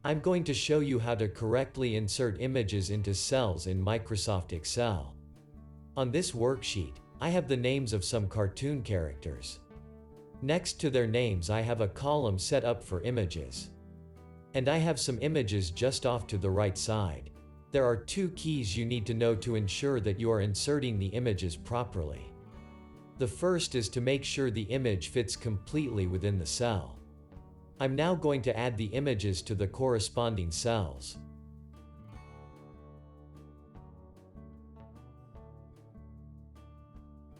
I'm going to show you how to correctly insert images into cells in Microsoft Excel. On this worksheet, I have the names of some cartoon characters. Next to their names I have a column set up for images. And I have some images just off to the right side. There are two keys you need to know to ensure that you are inserting the images properly. The first is to make sure the image fits completely within the cell. I'm now going to add the images to the corresponding cells.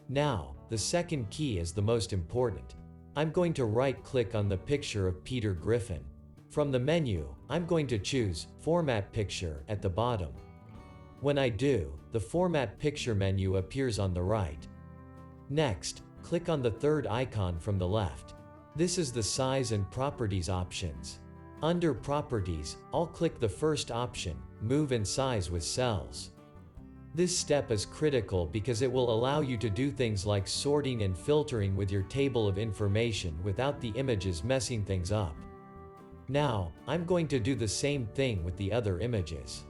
Now, the second key is the most important. I'm going to right-click on the picture of Peter Griffin. From the menu, I'm going to choose Format Picture at the bottom. When I do, the Format Picture menu appears on the right. Next, click on the third icon from the left. This is the Size and Properties options. Under Properties, I'll click the first option, Move and Size with Cells. This step is critical because it will allow you to do things like sorting and filtering with your table of information without the images messing things up. Now, I'm going to do the same thing with the other images.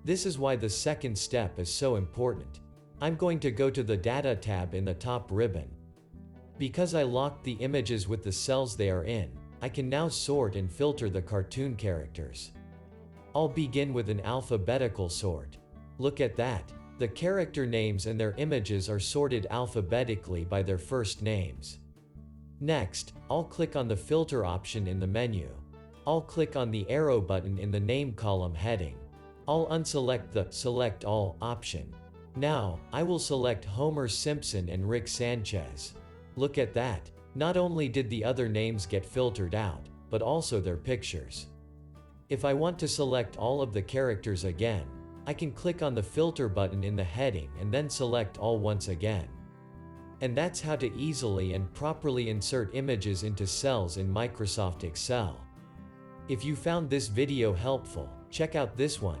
This is why the second step is so important. I'm going to go to the Data tab in the top ribbon. Because I locked the images with the cells they are in, I can now sort and filter the cartoon characters. I'll begin with an alphabetical sort. Look at that. The character names and their images are sorted alphabetically by their first names. Next, I'll click on the Filter option in the menu. I'll click on the arrow button in the name column heading. I'll unselect the Select All option. Now, I will select Homer Simpson and Rick Sanchez. Look at that. Not only did the other names get filtered out, but also their pictures. If I want to select all of the characters again, I can click on the Filter button in the heading and then select all once again. And that's how to easily and properly insert images into cells in Microsoft Excel. If you found this video helpful, check out this one.